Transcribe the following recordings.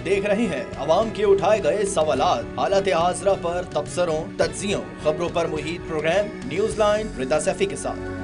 देख रहे हैं अवाम के उठाए गए सवालात, हालत हाजरा पर तबसरों, तज्जियों, खबरों पर मुहित प्रोग्राम न्यूज लाइन रिदा सैफी के साथ।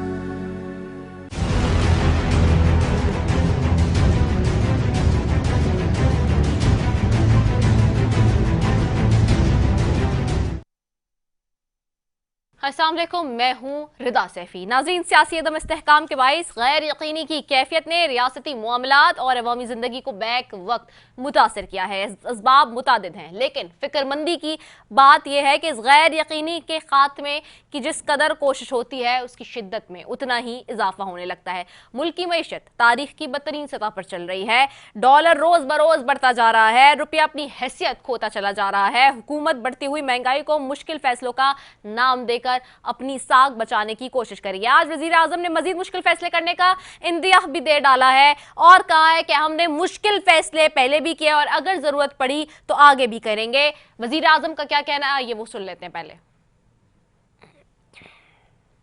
अस्सलाम वालेकुम, मैं हूँ रिदा सैफी। नाज़रीन, सियासी अदम इस्तेहकाम के बाइस गैर यकीनी की कैफियत ने रियासती मामलात और अवामी ज़िंदगी को बैक वक्त मुतासर किया है। असबाब मुतादिद हैं, लेकिन फ़िक्रमंदी की बात यह है कि इस गैर यकीनी के ख़ात्मे की जिस कदर कोशिश होती है उसकी शिद्दत में उतना ही इजाफा होने लगता है। मुल्क की मईशत तारीख की बदतरीन सतह पर चल रही है। डॉलर रोज़ बरोज़ बढ़ता जा रहा है, रुपया अपनी हैसियत खोता चला जा रहा है। हुकूमत बढ़ती हुई महंगाई को मुश्किल फैसलों का नाम देकर अपनी साख बचाने की कोशिश करी है। आज वजीर आजम ने मजीद मुश्किल फैसले करने का इंदियाह भी दे डाला है और कहा है कि हमने मुश्किल फैसले पहले भी किए और अगर जरूरत पड़ी तो आगे भी करेंगे। वजीर आजम का क्या कहना है ये वो सुन लेते हैं पहले।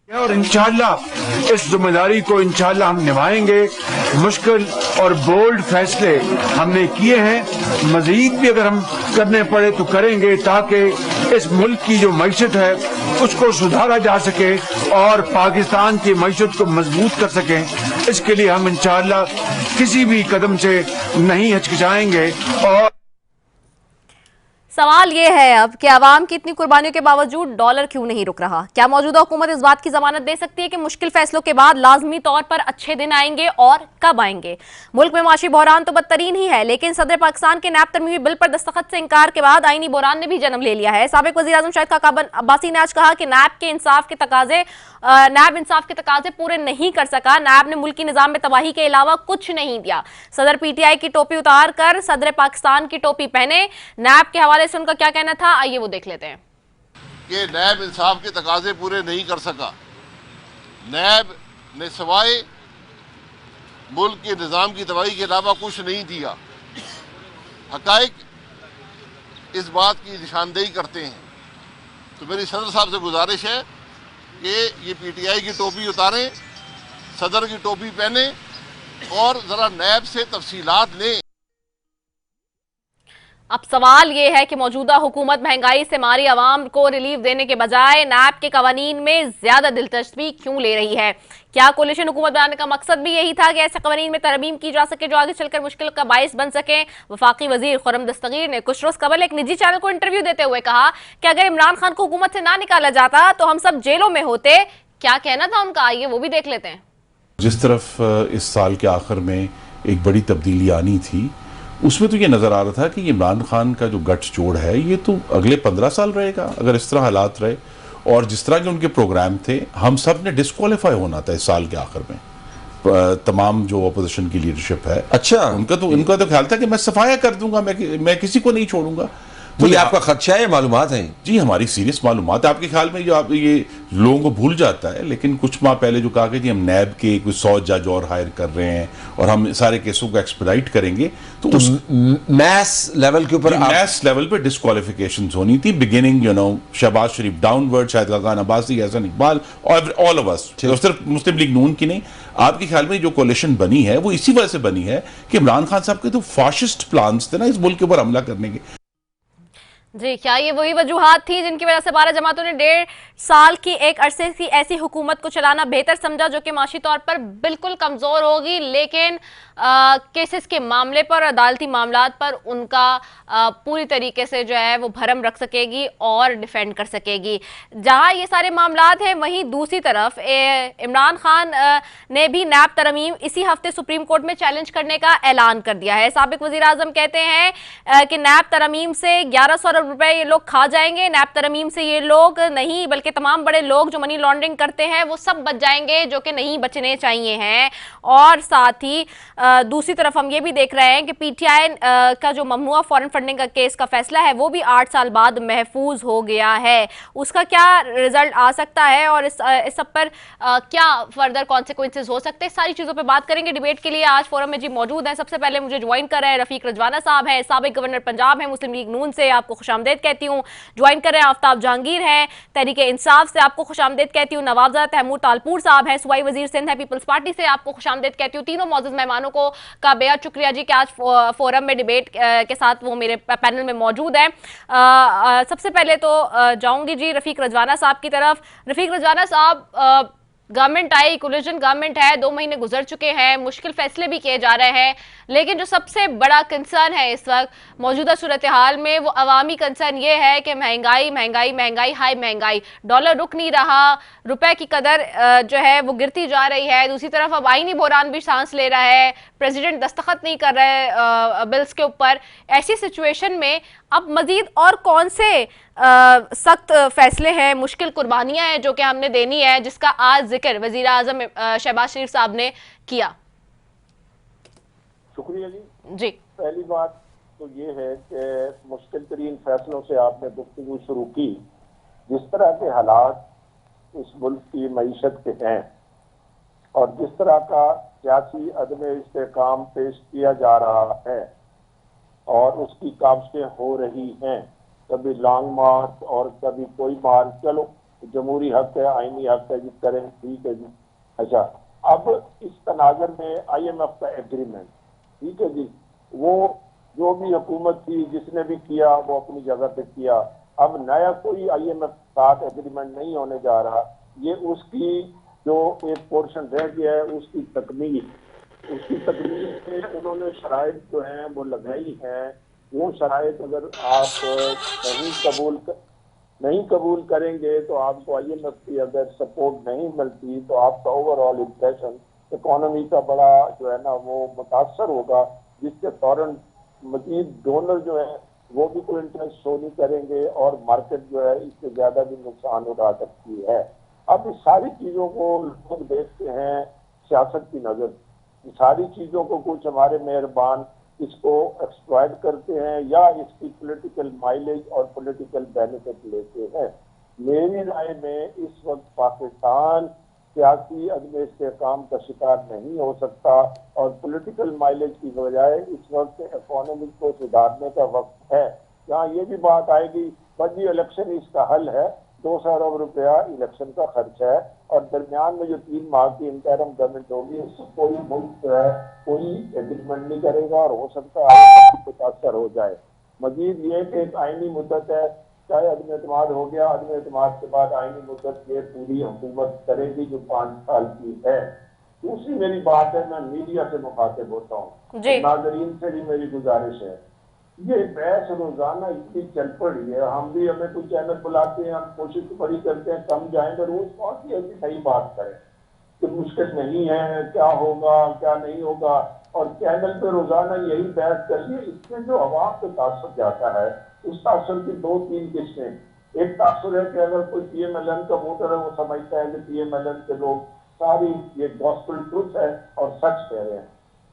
और इंशाअल्लाह इस जिम्मेदारी को इंशाअल्लाह हम निभाएंगे। मुश्किल और बोल्ड फैसले हमने किए हैं, मजीद भी अगर हम करने पड़े तो करेंगे ताकि इस मुल्क की जो मईशत है उसको सुधारा जा सके और पाकिस्तान की मईशत को मजबूत कर सकें। इसके लिए हम इंशाअल्लाह किसी भी कदम से नहीं हिचकिचाएंगे। और सवाल ये है अब कि आवाम की इतनी कुर्बानियों के बावजूद डॉलर क्यों नहीं रुक रहा? क्या मौजूदा हुकूमत इस बात की जमानत दे सकती है कि मुश्किल फैसलों के बाद लाजमी तौर पर अच्छे दिन आएंगे और कब आएंगे? मुल्क में माशी बहरान तो बदतरीन ही है, लेकिन सदर पाकिस्तान के नैब तरमीमी बिल पर दस्तखत से इनकार के बाद आईनी बहरान ने भी जन्म ले लिया है। साबिक वज़ीर आज़म शाहिद खाकान अब्बासी ने आज कहा कि नैब इंसाफ के तकाजे पूरे नहीं कर सका। नैब ने मुल्की निजाम में तबाही के अलावा कुछ नहीं दिया। सदर PTI की टोपी उतार कर सदर पाकिस्तान की टोपी पहने। नैब के हवाले से उनका क्या कहना था, आइए वो देख लेते हैं। कि नैब इंसाफ के तकाजे पूरे नहीं कर सका। नैब ने सवाए मुल्क के निज़ाम की तबाही के अलावा कुछ नहीं दिया। हकाइक इस बात की निशानदेही करते हैं। तो मेरी सदर साहब से गुजारिश है कि ये PTI की टोपी उतारें, सदर की टोपी पहने और ज़रा नैब से तफसीलात लें। अब सवाल ये है कि मौजूदा हुकूमत महंगाई से मारी आवाम को रिलीफ देने के बजाय नैब के कवानीन में ज्यादा दिलचस्पी क्यों ले रही है? क्या कोलिशन हुकूमत बनाने का मकसद भी यही था कि ऐसे कवानीन में तरमीम की जा सके जो आगे चलकर मुश्किल का बाइस बन सके? वफाकी वजीर खुर्रम दस्तगीर ने कुछ रोज कबल एक निजी चैनल को इंटरव्यू देते हुए कहा कि अगर इमरान खान को हुकूमत से ना निकाला जाता तो हम सब जेलों में होते। क्या कहना था उनका, आइए वो भी देख लेते हैं। जिस तरफ इस साल के आखिर में एक बड़ी तब्दीली आनी थी उसमें तो ये नजर आ रहा था कि इमरान खान का जो गठजोड़ है ये तो अगले 15 साल रहेगा अगर इस तरह हालात रहे। और जिस तरह के उनके प्रोग्राम थे, हम सब ने डिस्क्वालीफाई होना था इस साल के आखिर में। तमाम जो अपोजिशन की लीडरशिप है, अच्छा, उनका तो ख्याल था कि मैं सफाया कर दूंगा, मैं किसी को नहीं छोड़ूंगा। तो ये आपका खदशा है, मालूमात है? जी, हमारी सीरियस मालूमात है। आपके ख्याल में जो आप ये लोगों को भूल जाता है, लेकिन कुछ माह पहले जो कहा कि जी हम नैब के कुछ 100 जज और हायर कर रहे हैं और हम सारे केसों को एक्सपेडाइट करेंगे, तो उस मैस लेवल के ऊपर मैस लेवल पे डिस्क्वालिफिकेशन होनी थी। बिगिनिंग शहबाज शरीफ डाउनवर्ड, शाहिद खाकान अब्बासी, हसन इकबाल और ऑल ऑफ अस, सिर्फ मुस्लिम लीग नून की नहीं। आपके ख्याल में जो कोलिशन बनी है वो इसी वजह से बनी है कि इमरान खान साहब के तो फाशिस्ट प्लान्स थे ना इस मुल्क के ऊपर हमला करने के। जी, क्या ये वही वजूहात थी जिनकी वजह से 12 जमातों ने 1.5 साल की एक अरसे की ऐसी हुकूमत को चलाना बेहतर समझा जो कि माशी तौर पर बिल्कुल कमज़ोर होगी, लेकिन केसेस के मामले पर, अदालती मामलात पर उनका पूरी तरीके से जो है वो भरम रख सकेगी और डिफेंड कर सकेगी। जहां ये सारे मामलात हैं, वहीं दूसरी तरफ इमरान खान ने भी नैब तरमीम इसी हफ्ते सुप्रीम कोर्ट में चैलेंज करने का ऐलान कर दिया है। साबिक वज़ीर आज़म कहते हैं कि नैब तरमीम से 1100 अरब रुपए ये लोग खा जाएंगे। नैब तरमीम से ये लोग नहीं बल्कि तमाम बड़े लोग जो मनी लॉन्ड्रिंग करते हैं वो सब बच जाएंगे, जो कि नहीं बचने चाहिए हैं। और साथ ही दूसरी तरफ हम ये भी देख रहे हैं कि PTI का जो ममनुआ फॉरेन फंडिंग का केस का फैसला है वो भी 8 साल बाद महफूज हो गया है। उसका क्या रिजल्ट आ सकता है और इस सब पर क्या फर्दर कॉन्सिक्वेंसेज हो सकते हैं, सारी चीज़ों पर बात करेंगे। डिबेट के लिए आज फोरम में जी मौजूद हैं। सबसे पहले मुझे ज्वाइन कर रहे हैं रफीक रजवाना साहब हैं, साबिक गवर्नर पंजाब हैं मुस्लिम लीग नून से। आपको खुश खुशामदीद कहती हूँ। ज्वाइन कर रहे हैं आफ्ताब जहांगीर हैं, तहरीक इंसाफ से आपको खुशामदीद कहती हूँ। नवाबजादा तैमूर तालपुर साहब हैं, सूबाई वजीर सिंध है, पीपल्स पार्टी से आपको खुशामदीद कहती हूँ। तीनों मौजूद मेहमानों को का बेहद शुक्रिया जी कि आज फोरम में डिबेट के साथ वो मेरे पैनल में मौजूद हैं। सबसे पहले तो जाऊंगी जी रफीक रजवाना साहब की तरफ। रफीक रजवाना साहब, गवर्नमेंट आई, कोलिशन गवर्नमेंट है, 2 महीने गुजर चुके हैं, मुश्किल फैसले भी किए जा रहे हैं, लेकिन जो सबसे बड़ा कंसर्न है इस वक्त मौजूदा सूरत हाल में वो अवामी कंसर्न ये है कि महंगाई महंगाई महंगाई हाई महंगाई, डॉलर रुक नहीं रहा, रुपए की कदर जो है वो गिरती जा रही है। दूसरी तरफ अब आईनी बहरान भी सांस ले रहा है, प्रेसिडेंट दस्तखत नहीं कर रहे बिल्स के ऊपर। ऐसी सिचुएशन में अब मजीद और कौन से सख्त फैसले हैं, मुश्किल कुर्बानियां हैं जो कि हमने देनी है, जिसका आज जिक्र वजीर आजम शहबाज शरीफ साहब ने किया? शुक्रिया जी। जी, पहली बात तो ये है कि मुश्किल तरीन फैसलों से आपने गुफ्तगू शुरू की। जिस तरह के हालात इस मुल्क की मईशत के हैं और जिस तरह का सियासी अदम इस्तेकाम पेश किया जा रहा है और उसकी काबशें हो रही हैं, कभी लॉन्ग मार्च और कभी कोई मार्च, चलो जमहूरी हक है, आईनी हक है जी, करें, ठीक है जी। अच्छा, अब इस तनाजर में IMF का एग्रीमेंट, ठीक है जी, वो जो भी हुकूमत थी जिसने भी किया वो अपनी जगह पे किया। अब नया कोई IMF साथ एग्रीमेंट नहीं होने जा रहा, ये उसकी जो एक पोर्शन रह गया है उसकी तकमील से उन्होंने शराइत जो हैं वो लगाई हैं। वो शराइत अगर आप नहीं कबूल करेंगे तो आपको IMF की अगर सपोर्ट नहीं मिलती तो आपका ओवरऑल इम्प्रेशन इकोनॉमी का बड़ा जो है ना वो मुतासर होगा, जिससे फौरन मजीद डोनर जो है वो भी कोई इंटरेस्ट शो नहीं करेंगे और मार्केट जो है इससे ज्यादा भी नुकसान उठा सकती है। अब इस सारी चीजों को लोग देखते हैं सियासत की नजर, सारी चीजों को कुछ हमारे मेहरबान इसको एक्सप्लॉइट करते हैं या इसकी पॉलिटिकल माइलेज और पॉलिटिकल बेनिफिट लेते हैं। मेरी राय में इस वक्त पाकिस्तान सियासी अदम इस्तेकाम का शिकार नहीं हो सकता और पॉलिटिकल माइलेज की बजाय इस वक्त इकोनॉमी को सुधारने का वक्त है। यहाँ ये भी बात आएगी, बड़ी इलेक्शन इसका हल है, 200 अरब रुपया इलेक्शन का खर्च है और दरमियान में जो 3 माह की इंटरिम गवर्नमेंट होगी उससे कोई मुल्क जो है कोई एग्रीमेंट नहीं करेगा और हो सकता है मुतासर हो जाए। मजीद ये कि एक आईनी मुद्दत है, चाहे अदम एतमाद हो गया, अदम एतमाद के बाद आईनी मुद्दत ये पूरी हुकूमत करेगी जो 5 साल की है। दूसरी मेरी बात है, मैं मीडिया से मुखातिब होता हूँ, नाज़रीन से भी मेरी गुजारिश है, ये बहस रोजाना इतनी चल पड़ी है, हम भी हमें कुछ चैनल बुलाते हैं, हम कोशिश बड़ी करते हैं कम जाएं, तो रोज कौन सी ऐसी सही बात करें कि मुश्किल नहीं है, क्या होगा क्या नहीं होगा, और चैनल पे रोजाना यही बहस करिए। इसमें जो अवाम पे तासुर जाता है उस तासुर की 2-3 किस्में। एक तासुर है कि अगर कोई PMLN का वोटर है वो समझता है कि PMLN के लोग सारी ये गॉस्पेल ट्रुथ है और सच कह रहे हैं।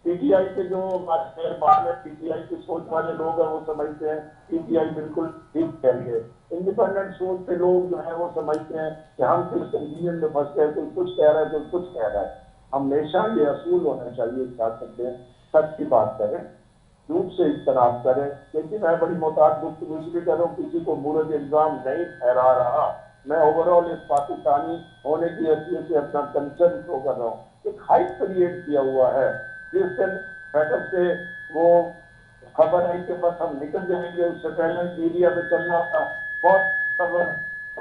PTI के जो मेहरबान है, PTI की सोच वाले लोग हैं वो समझते हैं PTI बिल्कुल ठीक कह रही है। इंडिपेंडेंट सोच के लोग जो है वो समझते हैं कि हम सिर्फ कंफ्यूजन में फंस गए, कोई कुछ कह रहा है कोई कुछ कह रहा है। हमेशा ये असूल होना चाहिए सियासत में, सच की बात करें, झूठ से इज्तनाब करें। लेकिन मैं बड़ी मोहतात गुफ्तगू भी कर रहा हूँ, किसी को मुर्द इल्जाम नहीं ठहरा रहा, मैं ओवरऑल इस पाकिस्तानी होने की हैसियत से अपना कंसर्न शो कर रहा हूँ। एक हाइप क्रिएट किया हुआ है, जिस दिन फैटक से वो खबर आई कि बस हम निकल जाएंगे, उससे पहले मीडिया में चलना था, बहुत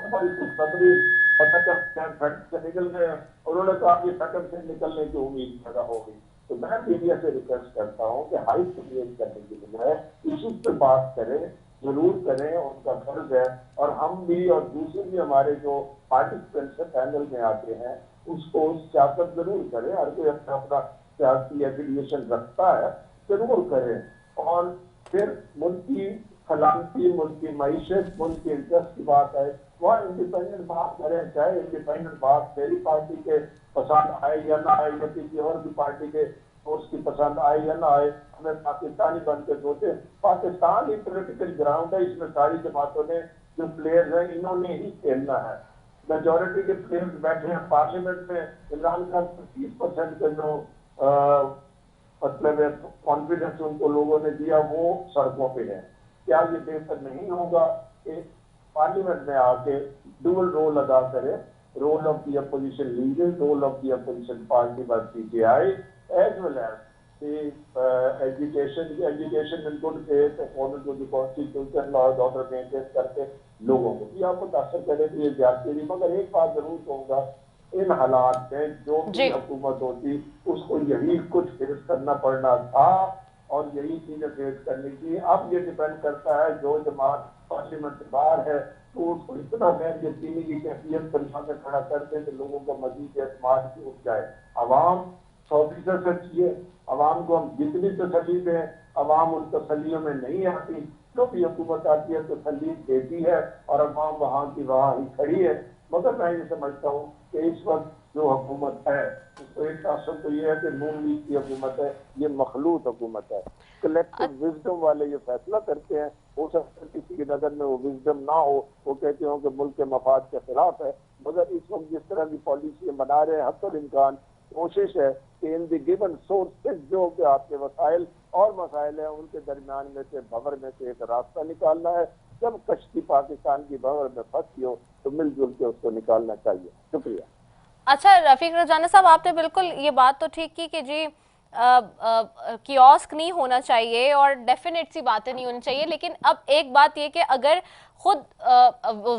बड़ी खुशखबरी, फैटक से निकल गए, उन्होंने कहा कि फैटक से निकलने की उम्मीद पैदा हो गई। तो मैं मीडिया से रिक्वेस्ट करता हूँ कि हाइप क्रिएट करने की बजाय इशू पे बात करें, जरूर करें, उनका फर्ज है, और हम भी और दूसरे भी हमारे जो पार्टिसिपेंट्स पैनल में आते हैं उसको सियासत जरूर करें। हर कोई अपना अपना सियासी एफिलिएशन रखता है, जरूर करें, और फिर मुल्क की सलामती, मुल्क की मईशत, मुल्क के इंटरेस्ट की बात है वह इंडिपेंडेंट बात करें। चाहे इंडिपेंडेंट बात मेरी पार्टी के पसंद आए या ना आए, या किसी और की पार्टी के दोस्त की पसंद आए या ना आए, हमें पाकिस्तानी बन के सोचे। पाकिस्तान ही पॉलिटिकल ग्राउंड है, इसमें सारी जमातों ने जो प्लेयर्स हैं इन्होंने ही खेलना है। मेजोरिटी के प्लेयर्स बैठे हैं पार्लियामेंट में, इमरान खान 25% के जो मतलब कॉन्फिडेंस उनको लोगों ने दिया वो सड़कों पे है। क्या ये बेहतर नहीं होगा कि पार्लियामेंट में आके डुअल रोल अदा करे, role of the opposition leader, role of the opposition party by PTI, as well as education in good faith according to the constitution, law and order maintain करके लोगों को भी आपको मुतासर करे तो ये ज्यादा नहीं। मगर एक बात जरूर कहूंगा, इन हालात में जो भी हुकूमत होती उसको यही कुछ फेस करना पड़ना था और यही चीजें फेस करनी थी। अब ये डिपेंड करता है जो जमात पार्लियामेंट से बाहर है तो उसको इतना गैर यकीनी की कैफियत पर सामने खड़ा करते तो लोगों का मजीद एतमाद भी उठ जाए। अवाम 100% सच्ची है, अवाम को हम जितनी तसल्ली दें अवाम उन तसल्लियों में नहीं आती, जो भी हुकूमत आती है तसल्ली देती है और अवाम वहाँ की वहाँ ही खड़ी है। मगर मैं ये समझता हूँ कि इस वक्त जो हुकूमत है उसको एक तासर तो ये है कि नून लीग की हुकूमत है, ये मखलूत हुकूमत है। कलेक्टिव विजडम वाले ये फैसला करते हैं, हो सकता है किसी की नजर में वो विजडम ना हो, वो कहते हो कि मुल्क के मफाद के खिलाफ है। मगर इस वक्त जिस तरह की पॉलिसी बना रहे हैं हत्तुल इम्कान कोशिश है कि इन द गिवन सोर्सेज जो कि आपके वसाइल और मसाइल हैं उनके दरमियान में से भंवर में से एक रास्ता निकालना है। जब कश्ती पाकिस्तान की भंवर में फंसी हो तो मिलजुल के उसको निकालना चाहिए। शुक्रिया। अच्छा रफीक रजाना साहब, आपने बिल्कुल ये बात तो ठीक की कि जी कियोस्क नहीं होना चाहिए और डेफिनेट सी बातें नहीं होनी चाहिए, लेकिन अब एक बात ये कि अगर खुद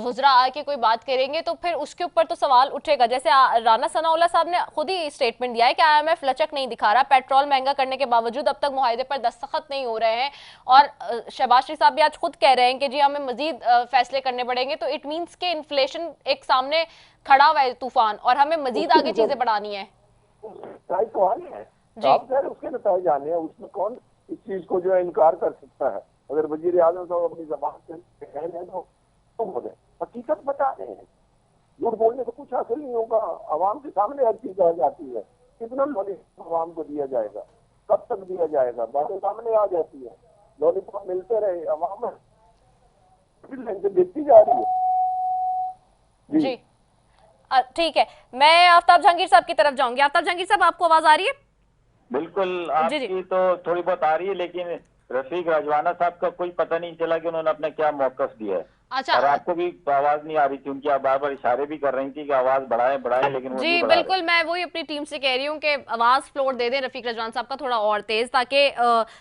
वुज़रा आके कोई बात करेंगे तो फिर उसके ऊपर तो सवाल उठेगा। जैसे राना सनाउल्लाह साहब ने खुद ही स्टेटमेंट दिया है कि IMF लचक नहीं दिखा रहा, पेट्रोल महंगा करने के बावजूद अब तक मुआहदे पर दस्तखत नहीं हो रहे हैं और शहबाज शरीफ साहब भी आज खुद कह रहे हैं कि जी हमें मजीद फैसले करने पड़ेंगे। तो इट मीन्स के इन्फ्लेशन एक सामने खड़ा हुआ है तूफान और हमें मजीद आगे चीजें बढ़ानी है। उसके नतीजे जाने हैं, उसमें कौन इस चीज को जो है इनकार कर सकता है। अगर वजीर आजम साहब अपनी जबान से कह रहे हैं तो बोले, हकीकत बता रहे हैं। झूठ बोलने से कुछ हासिल नहीं होगा। आवाम के सामने हर चीज आ जाती है। कितना लॉलीपॉप आवाम को दिया जाएगा, कब तक दिया जाएगा, बातें सामने आ जाती है। लॉलीपॉप मिलते रहे, आवाम देखती जा रही है। जी ठीक है, मैं आफ्ताब जहांगीर साहब की तरफ जाऊंगी। आफ्ताब जहांगीर साहब, आपको आवाज आ रही है? बिल्कुल, आपकी तो थोड़ी बहुत आ रही है, लेकिन रफीक रजवाना साहब का कोई पता नहीं चला कि उन्होंने अपना क्या मौकफ दिया है। अच्छा, और आपको भी आवाज नहीं आ रही थी उनकी, आप बार बार इशारे भी कर रही थी कि आवाज बढ़ाए, लेकिन वो जी बिल्कुल, मैं वही अपनी टीम से कह रही हूँ कि आवाज फ्लोर दे दें रफीक रजवान साहब का थोड़ा और तेज, ताकि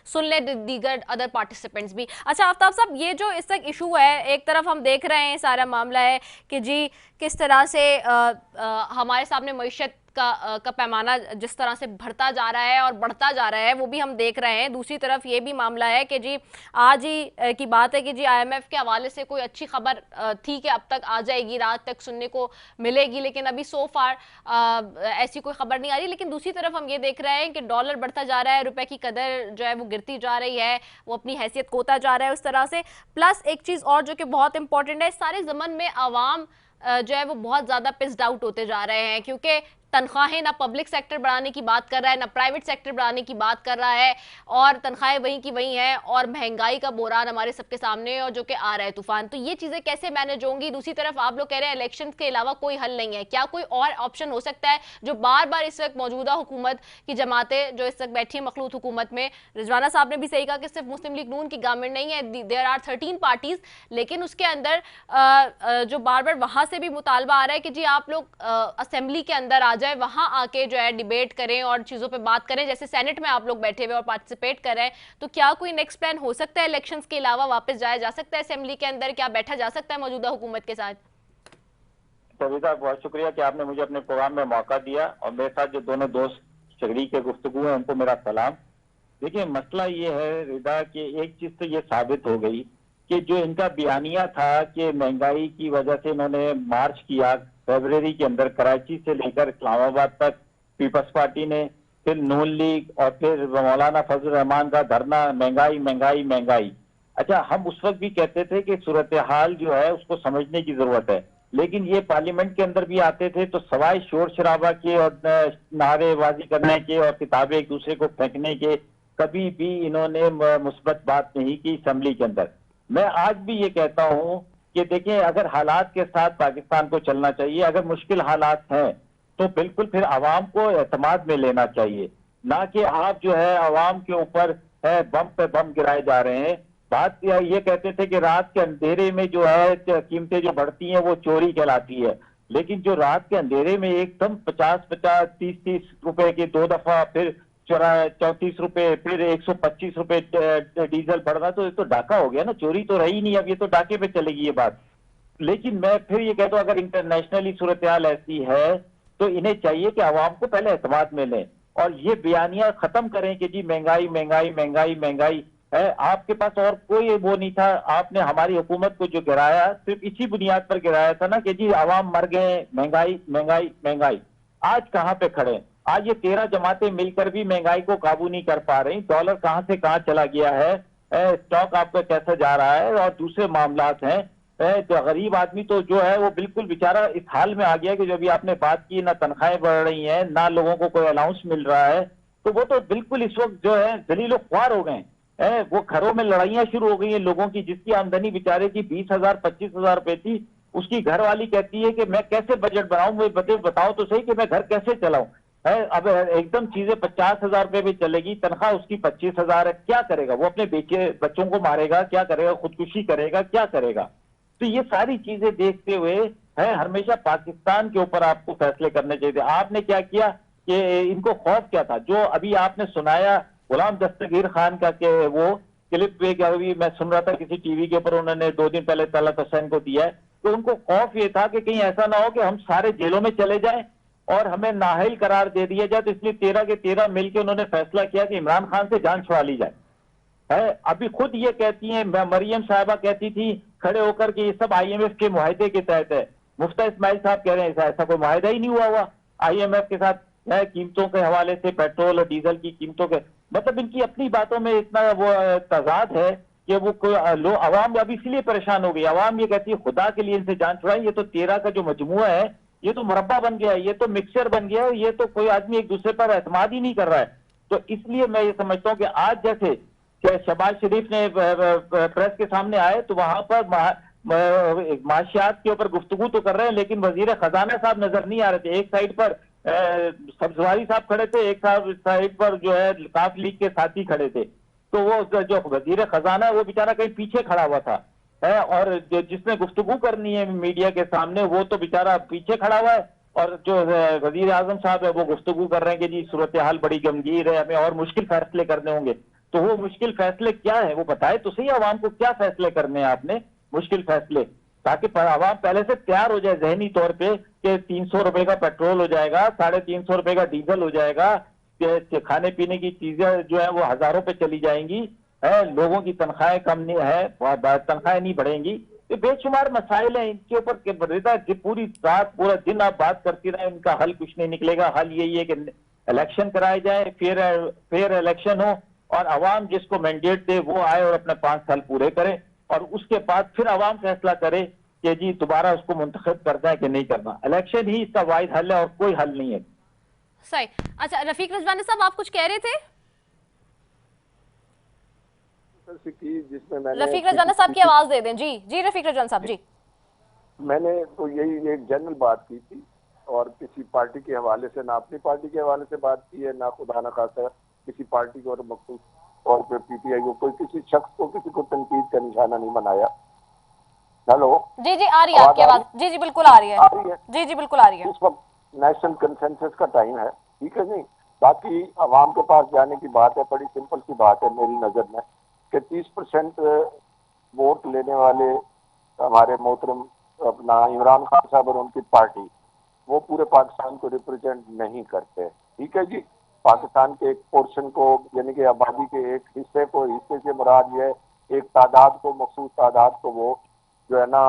सुन ले दीगर अदर पार्टिसिपेंट्स भी। अच्छा आफ्ताब साहब, ये जो इस तक इशू है, एक तरफ हम देख रहे हैं सारा मामला है कि जी किस तरह से हमारे सामने मईशत का पैमाना जिस तरह से बढ़ता जा रहा है और बढ़ता जा रहा है वो भी हम देख रहे हैं। दूसरी तरफ ये भी मामला है कि जी आज ही की बात है कि जी IMF के हवाले से कोई अच्छी खबर थी कि अब तक आ जाएगी, रात तक सुनने को मिलेगी, लेकिन अभी सो फार ऐसी कोई खबर नहीं आ रही। लेकिन दूसरी तरफ हम ये देख रहे हैं कि डॉलर बढ़ता जा रहा है, रुपए की कदर जो है वो गिरती जा रही है, वो अपनी हैसियत खोता जा रहा है उस तरह से। प्लस एक चीज़ और जो कि बहुत इंपॉर्टेंट है, सारे ज़मन में आवाम जो है वो बहुत ज़्यादा पिस्ड आउट होते जा रहे हैं, क्योंकि तनख्वाहें ना पब्लिक सेक्टर बढ़ाने की बात कर रहा है ना प्राइवेट सेक्टर बढ़ाने की बात कर रहा है, और तनख्वाहें वहीं की वहीं हैं, और महंगाई का बोरान हमारे सबके सामने है और जो कि आ रहा है तूफान। तो ये चीज़ें कैसे मैनेज होंगी? दूसरी तरफ आप लोग कह रहे हैं इलेक्शन के अलावा कोई हल नहीं है। क्या कोई और ऑप्शन हो सकता है जो बार बार इस वक्त मौजूदा हुकूमत की जमातें जो इस वक्त बैठी है मखलूत हुकूमत में, रिजवाना साहब ने भी सही कहा कि सिर्फ मुस्लिम लीग नून की गवर्नमेंट नहीं है, देयर आर 13 पार्टीज, लेकिन उसके अंदर जो बार बार वहां से भी मुतालबा आ रहा है कि जी आप लोग असेंबली के अंदर आ जाए, वहां आके जो है डिबेट करें और चीजों पे बात करें, जैसे सेनेट में आप लोग बैठे हुए और पार्टिसिपेट कर रहे हैं। तो क्या कोई नेक्स्ट प्लान हो सकता है? इलेक्शंस के अलावा वापस जाया जा सकता है असेंबली के अंदर? क्या बैठा जा सकता है मौजूदा हुकूमत के साथ? कविता, बहुत शुक्रिया कि आपने मुझे अपने प्रोग्राम में मौका दिया, और मेरे साथ जो दोनों दोस्त शरीक के गुफ्तगू हैं उनको मेरा सलाम। देखिए, मसला ये है रिदा कि एक चीज तो ये साबित हो गई कि जो इनका बयानिया था कि महंगाई की वजह से इन्होंने मार्च किया फरवरी के अंदर, कराची से लेकर इस्लामाबाद तक पीपल्स पार्टी ने, फिर नून लीग और फिर मौलाना फजल रहमान का धरना, महंगाई महंगाई महंगाई। अच्छा, हम उस वक्त भी कहते थे कि सूरत हाल जो है उसको समझने की जरूरत है, लेकिन ये पार्लियामेंट के अंदर भी आते थे तो सवाए शोर शराबा के और नारेबाजी करने के और किताबें एक दूसरे को फेंकने के कभी भी इन्होंने मुस्बत बात नहीं की असेंबली के अंदर। मैं आज भी ये कहता हूं कि देखें, अगर हालात के साथ पाकिस्तान को चलना चाहिए, अगर मुश्किल हालात हैं तो बिल्कुल फिर आवाम को एतमाद में लेना चाहिए, ना कि आप जो है आवाम के ऊपर बम पे बम गिराए जा रहे हैं। बात ये कहते थे कि रात के अंधेरे में जो है कीमतें जो बढ़ती हैं वो चोरी कहलाती है, लेकिन जो रात के अंधेरे में एकदम 50-50, 30-30 रुपए के 2 दफा, फिर 34 रुपए, फिर 125 रुपए डीजल बढ़ना, तो ये तो डाका हो गया ना, चोरी तो रही नहीं, अब ये तो डाके पे चलेगी ये बात। लेकिन मैं फिर ये कहता हूं, अगर इंटरनेशनली सूरत हाल ऐसी है तो इन्हें चाहिए कि आवाम को पहले एतमाद में लें और ये बयानियां खत्म करें कि जी महंगाई महंगाई महंगाई महंगाई है। आपके पास और कोई वो नहीं था, आपने हमारी हुकूमत को जो गिराया सिर्फ इसी बुनियाद पर गिराया था ना कि जी आवाम मर गए, महंगाई महंगाई महंगाई। आज कहां पे खड़े हैं? आज ये 13 जमातें मिलकर भी महंगाई को काबू नहीं कर पा रही, डॉलर कहां से कहां चला गया है, स्टॉक आपका कैसा जा रहा है और दूसरे मामलात हैं। तो गरीब आदमी तो जो है वो बिल्कुल बेचारा इस हाल में आ गया कि जो अभी आपने बात की, ना तनख्वाहें बढ़ रही हैं, ना लोगों को कोई अलाउंस मिल रहा है, तो वो तो बिल्कुल इस वक्त जो है जलीलो ख्वार हो गए हैं। वो घरों में लड़ाइयां शुरू हो गई हैं लोगों की, जिसकी आमदनी बेचारे की 20,000 25,000 रुपए थी, उसकी घरवाली कहती है कि मैं कैसे बजट बनाऊं, मुझे बताओ तो सही कि मैं घर कैसे चलाऊं। है अब एकदम चीजें 50,000 रुपए में चलेगी, तनख्वाह उसकी 25,000 है, क्या करेगा वो? अपने बच्चों को मारेगा, क्या करेगा? खुदकुशी करेगा, क्या करेगा? तो ये सारी चीजें देखते हुए है हमेशा पाकिस्तान के ऊपर आपको फैसले करने चाहिए। आपने क्या किया कि इनको खौफ क्या था? जो अभी आपने सुनाया गुलाम दस्तगीर खान का के वो क्लिप पे, अभी मैं सुन रहा था किसी टीवी के ऊपर, उन्होंने 2 दिन पहले तलत हुसैन को दिया है, तो उनको खौफ ये था कि कहीं ऐसा ना हो कि हम सारे जेलों में चले जाएं और हमें नाअहल करार दे दिया जाए, तो इसलिए 13 के 13 मिलकर उन्होंने फैसला किया कि इमरान खान से जान छुड़ा ली जाए। है अभी खुद ये कहती हैं, मरियम साहबा कहती थी खड़े होकर कि ये सब IMF के मुआहदे के तहत है। मुफ्ता इस्माइल साहब कह रहे हैं ऐसा कोई मुआहदा ही नहीं हुआ हुआ IMF के साथ, है कीमतों के हवाले से, पेट्रोल और डीजल की कीमतों के, मतलब इनकी अपनी बातों में इतना वो तजाद है कि वो कोई अवाम अब इसलिए परेशान हो गई। अवाम ये कहती है खुदा के लिए इनसे जान छुड़ाएं, ये तो 13 का जो मजमुआ है ये तो मुरब्बा बन गया है, ये तो मिक्सचर बन गया है, ये तो कोई आदमी एक दूसरे पर एतमाद ही नहीं कर रहा है। तो इसलिए मैं ये समझता हूं कि आज जैसे शहबाज शरीफ ने प्रेस के सामने आए तो वहां पर माशियात के ऊपर गुफ्तगू तो कर रहे हैं, लेकिन वजीर खजाना साहब नजर नहीं आ रहे थे। एक साइड पर सब्जवारी साहब खड़े थे, एक साइड पर जो है काफ लीग के साथी खड़े थे, तो वो जो वजीर खजाना है वो बेचारा कहीं पीछे खड़ा हुआ था, है और जिसने गुफ्तगू करनी है मीडिया के सामने वो तो बेचारा पीछे खड़ा हुआ है, और जो वजीर आजम साहब है वो गुफ्तगू कर रहे हैं कि जी सूरत हाल बड़ी गमगीर है, हमें और मुश्किल फैसले करने होंगे। तो वो मुश्किल फैसले क्या है वो बताए तो सही आवाम को, क्या फैसले करने हैं आपने मुश्किल फैसले, ताकि आवाम पहले से तैयार हो जाए जहनी तौर पे कि 300 रुपए का पेट्रोल हो जाएगा, 350 रुपए का डीजल हो जाएगा, खाने पीने की चीजें जो है वो हजारों पे चली जाएंगी, है लोगों की तनख्वाहें कम नहीं है, तनख्वाहें नहीं बढ़ेंगी। ये बेशुमार मसाइल हैं, इनके ऊपर पूरी रात पूरा दिन आप बात करती रहे, इनका हल कुछ नहीं निकलेगा। हल यही है कि इलेक्शन कराए जाए, फिर इलेक्शन हो और अवाम जिसको मैंडेट दे वो आए और अपने 5 साल पूरे करे, और उसके बाद फिर अवाम फैसला करे कि जी दोबारा उसको मुंतखब करना है कि नहीं करना। इलेक्शन ही इसका वाहिद हल है और कोई हल नहीं है। सही। अच्छा रफीक रजवानी साहब आप कुछ कह रहे थे? जिसमें मैंने रफीक रजवानी साहब की आवाज दे दें। जी जी रफीक रजवानी साहब जी। मैंने तो यही एक जनरल बात की थी और किसी पार्टी के हवाले से, ना अपनी पार्टी के हवाले से बात की है, ना खुदा न खासा किसी पार्टी को और मखसूस और पे PTI को, कोई किसी शख्स को किसी को तनकीद का निशाना नहीं बनाया। हेलो जी जी आ रही है आपकी आवाज? जी जी बिल्कुल आ रही है। जी जी बिल्कुल आ रही है। इस वक्त नेशनल कंसेंसस का टाइम है, ठीक है नहीं। बाकी अवाम के पास जाने की बात है, बड़ी सिंपल सी बात है मेरी नजर में कि 30% वोट लेने वाले हमारे मोहतरम अपना इमरान खान साहब और उनकी पार्टी वो पूरे पाकिस्तान को रिप्रेजेंट नहीं करते, ठीक है जी। पाकिस्तान के एक पोर्शन को, यानी कि आबादी के एक हिस्से को, हिस्से से मुराद ये एक तादाद को, मखसूस तादाद को वो जो है ना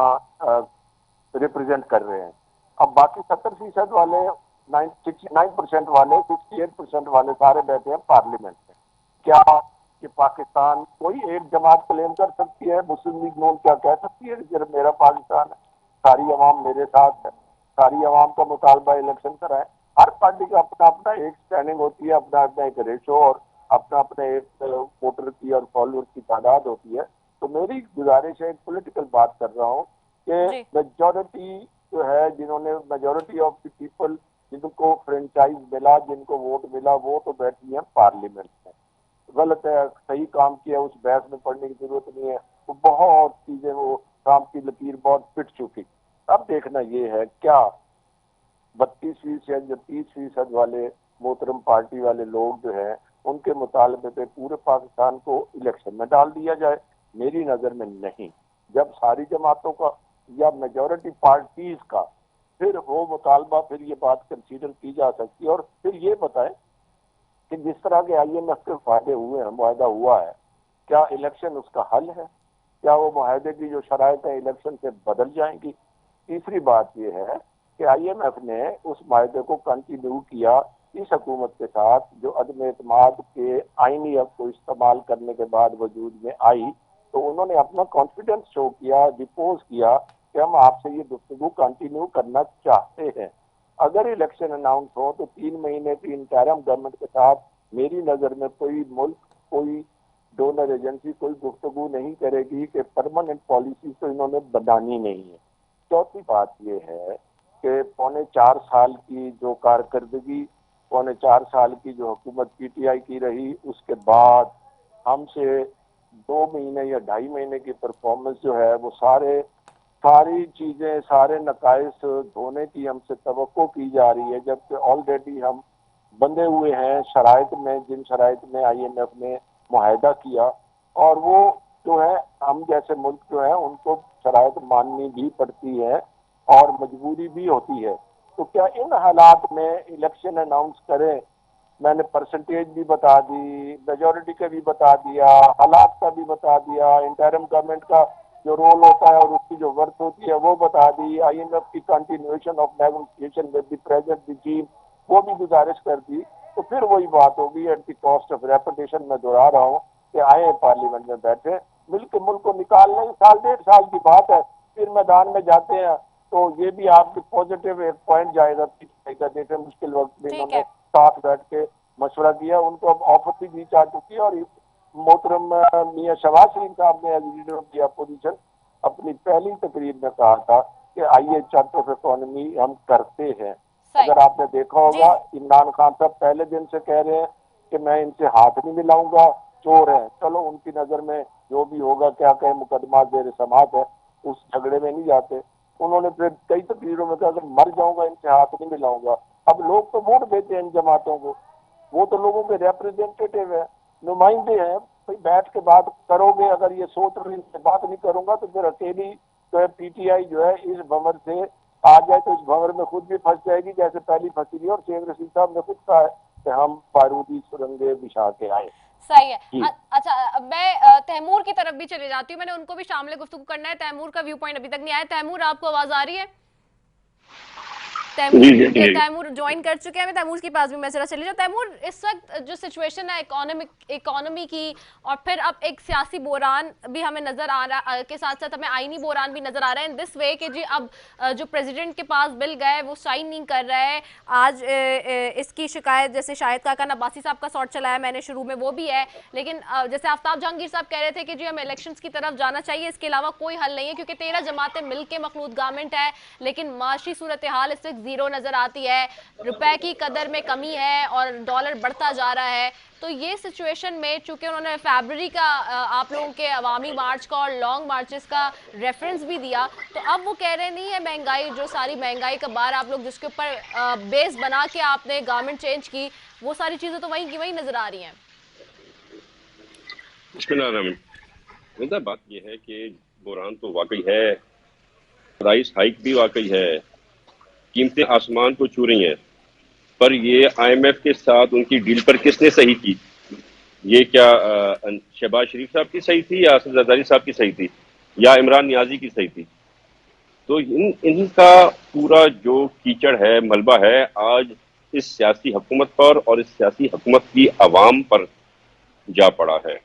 रिप्रेजेंट कर रहे हैं। अब बाकी 70% वाले, 69% वाले, 68% वाले सारे बैठे हैं पार्लियामेंट में। क्या कि पाकिस्तान कोई एक जमात क्लेम कर सकती है? मुस्लिम लीग नून क्या कह सकती है कि मेरा पाकिस्तान है, सारी अवाम मेरे साथ है, सारी अवाम का मुतालबा इलेक्शन कराए? हर पार्टी का अपना अपना एक स्टैंडिंग होती है, अपना अपना एक रेशो और अपना अपना एक वोटर की और फॉलोअर की तादाद होती है। तो मेरी गुजारिश है, एक पॉलिटिकल बात कर रहा हूँ कि मेजॉरिटी जो है, जिन्होंने मेजॉरिटी ऑफ द पीपल जिनको फ्रेंचाइज मिला, जिनको वोट मिला, वो तो बैठी है पार्लियामेंट में। गलत है, सही काम किया, उस बहस में पढ़ने की जरूरत नहीं है। तो बहुत चीजें वो काम की लकीर बहुत पिट चुकी। अब देखना ये है क्या 32% या 30% वाले मोहतरम पार्टी वाले लोग जो हैं उनके मुतालबे पे पूरे पाकिस्तान को इलेक्शन में डाल दिया जाए। मेरी नजर में नहीं। जब सारी जमातों का या मेजॉरिटी पार्टीज का फिर वो मुतालबा, फिर ये बात कंसीडर की जा सकती है। और फिर ये बताएं कि जिस तरह के IMF के फायदे हुए हैं, मुआहदा हुआ है, क्या इलेक्शन उसका हल है? क्या वो मुआहदे की जो शराइत है इलेक्शन से बदल जाएंगी? तीसरी बात ये है कि IMF ने उस मुआहदे को कंटिन्यू किया इस हुकूमत के साथ जो अदम एतमाद के आईनी हक को इस्तेमाल करने के बाद वजूद में आई। तो उन्होंने अपना कॉन्फिडेंस शो किया, डिपोज किया कि हम आपसे ये गुफ्तगू कंटिन्यू करना चाहते हैं। अगर इलेक्शन अनाउंस हो तो 3 महीने की इंटरिम गवर्नमेंट के साथ मेरी नज़र में कोई मुल्क, कोई डोनर एजेंसी कोई गुफ्तगू नहीं करेगी कि परमानेंट पॉलिसी तो इन्होंने बनानी नहीं है। चौथी बात ये है कि 4.25 साल की जो कारकर्दगी, 4.25 साल की जो हुकूमत PTI की रही, उसके बाद हमसे 2 महीने या 2.5 महीने की परफॉर्मेंस जो है वो सारी चीजें, सारे नकाइस धोने की हमसे तवक्को की जा रही है, जबकि ऑलरेडी हम बंधे हुए हैं शराइत में, जिन शराइत में IMF ने मुआहदा किया। और वो जो है हम जैसे मुल्क जो है उनको शराइत माननी भी पड़ती है और मजबूरी भी होती है। तो क्या इन हालात में इलेक्शन अनाउंस करें? मैंने परसेंटेज भी बता दी, मेजॉरिटी का भी बता दिया, हालात का भी बता दिया, इंटरिम गवर्नमेंट का जो रोल होता है और उसकी जो वर्थ होती है वो बता दी, IMF की continuation of negotiation with the present regime वो भी गुजारिश कर दी। तो फिर वही बात होगी, at the cost of reputation मैं दोहरा रहा हूँ कि आए पार्लियामेंट में बैठे, मिलकर मुल्क को निकाल लें। 1.5 साल की बात है, फिर मैदान में जाते हैं। तो ये भी आपके पॉजिटिव एक पॉइंट जाएगा जैसे मुश्किल वक्त में इन्होंने साथ बैठ के मशवरा किया। उनको अब ऑफर भी दी जा चुकी है। और मोहतरम मियां शहबाज शरीफ साहब ने as leader of the opposition अपनी पहली तकरीर में कहा था कि आइए चार्टर ऑफ इकोनॉमी हम करते हैं। अगर आपने देखा होगा इमरान खान साहब पहले दिन से कह रहे हैं कि मैं इनसे हाथ नहीं मिलाऊंगा, चोर है। चलो उनकी नजर में जो भी होगा, क्या कहे, मुकदमा जेर समात है, उस झगड़े में नहीं जाते। उन्होंने फिर कई तकरीरों में कहा अगर मर जाऊंगा इनसे हाथ नहीं मिलाऊंगा। अब लोग तो वोट देते हैं इन जमातों को, वो तो लोगों के रिप्रेजेंटेटिव है, नुमाइंदे हैं। भाई बैठ के बात करोगे, अगर ये सोच रहे इनसे बात नहीं करूंगा तो फिर अकेली तो PTI जो है इस भंवर से आ जाए तो इस भंवर में खुद भी फंस जाएगी जैसे पहली फंसी थी। और शेख रशीद साहब ने खुद कहा है कि हम बारूदी सुरंगे बिछा के आए। सही है। अच्छा, मैं तैमूर की तरफ भी चले जाती हूँ, मैंने उनको भी शामिल गुफ्तगू करना है। तैमूर का व्यू पॉइंट अभी तक नहीं आया। तैमूर, आपको आवाज आ रही है? तैमूर ज्वाइन कर चुके हैं। मैं तैमूर के पास भी मैं जरा चली जाऊँ। तैमूर, इस वक्त जो सिचुएशन है इकोनॉमी की, और फिर अब एक सियासी बोरान भी हमें नजर आ रहा के साथ साथ हमें आईनी बोरान भी नजर आ रहा है इन दिस वे कि जी अब जो प्रेसिडेंट के पास बिल गए वो साइन नहीं कर रहा है। आज इसकी शिकायत जैसे शाहिद काका अब्बासी साहब का सॉर्ट चलाया मैंने शुरू में, वो भी है। लेकिन जैसे आफ्ताब जहांगीर साहब कह रहे थे कि जी हम इलेक्शंस की तरफ जाना चाहिए, इसके अलावा कोई हल नहीं है क्योंकि 13 जमातें मिलकर मखलूत गवर्नमेंट है, लेकिन माशी सूरत हाल इस वक्त जीरो नजर आती है, रुपए की कदर में कमी है और डॉलर बढ़ता जा रहा है। तो ये सिचुएशन में चूंकि उन्होंने फरवरी का आप लोगों के अवामी मार्च का और लॉन्ग मार्चेस का रेफरेंस भी दिया, तो अब वो कह रहे नहीं है महंगाई, जो सारी महंगाई का बार आप लोग जिसके ऊपर बेस बना के आपने गवर्नमेंट चेंज की, वो सारी चीजें तो वहीं की वहीं नजर आ रही हैं। बात ये है कि बुरान तो वाकई है, प्राइस हाइक भी वाकई है, कीमतें आसमान को छू रही हैं, पर ये IMF के साथ उनकी डील पर किसने सही की? ये क्या शहबाज शरीफ साहब की सही थी या आसिफ जरदारी साहब की सही थी या इमरान नियाजी की सही थी? तो इनका पूरा जो कीचड़ है, मलबा है, आज इस सियासी हुकूमत पर और इस सियासी हुकूमत की आवाम पर जा पड़ा है।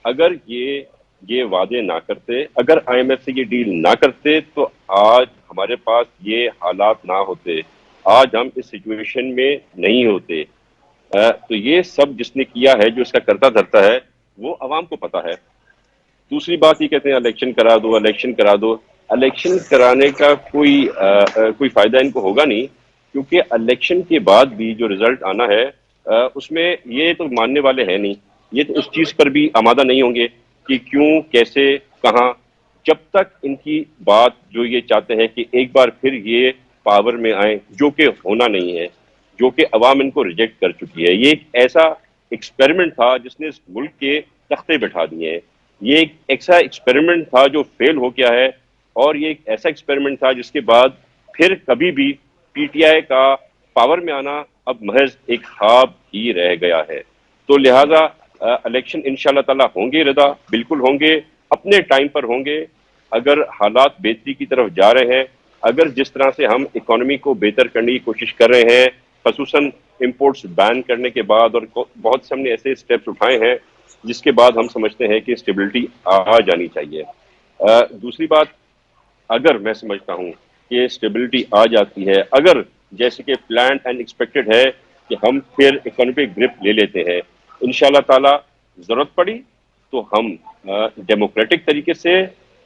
अगर ये वादे ना करते, अगर IMF से ये डील ना करते, तो आज हमारे पास ये हालात ना होते, आज हम इस सिचुएशन में नहीं होते। तो ये सब जिसने किया है, जो इसका करता धरता है, वो अवाम को पता है। दूसरी बात ये कहते हैं इलेक्शन करा दो, इलेक्शन करा दो। इलेक्शन कराने का कोई फायदा इनको होगा नहीं, क्योंकि इलेक्शन के बाद भी जो रिजल्ट आना है उसमें ये तो मानने वाले हैं नहीं ये तो उस चीज पर भी आमादा नहीं होंगे कि क्यों, कैसे, कहाँ, जब तक इनकी बात जो ये चाहते हैं कि एक बार फिर ये पावर में आए, जो कि होना नहीं है, जो कि अवाम इनको रिजेक्ट कर चुकी है। ये एक ऐसा एक्सपेरिमेंट था जिसने इस मुल्क के तख्ते बैठा दिए हैं। ये एक ऐसा एक्सपेरिमेंट था जो फेल हो गया है, और ये एक ऐसा एक्सपेरिमेंट था जिसके बाद फिर कभी भी पीटीआई का पावर में आना अब महज एक ख्वाब ही रह गया है। तो लिहाजा इलेक्शन इंशाल्लाह ताला होंगे रदा, बिल्कुल होंगे, अपने टाइम पर होंगे। अगर हालात बेहतरी की तरफ जा रहे हैं, अगर जिस तरह से हम इकोनॉमी को बेहतर करने की कोशिश कर रहे हैं, खसूसन इंपोर्ट्स बैन करने के बाद, और बहुत से हमने ऐसे स्टेप्स उठाए हैं जिसके बाद हम समझते हैं कि स्टेबिलिटी आ जानी चाहिए। दूसरी बात, अगर मैं समझता हूँ कि स्टेबिलिटी आ जाती है, अगर जैसे कि प्लान एंड एक्सपेक्टेड है कि हम फिर इकोनॉमिक ग्रिप ले लेते हैं, इंशाल्लाह ताला जरूरत पड़ी तो हम डेमोक्रेटिक तरीके से,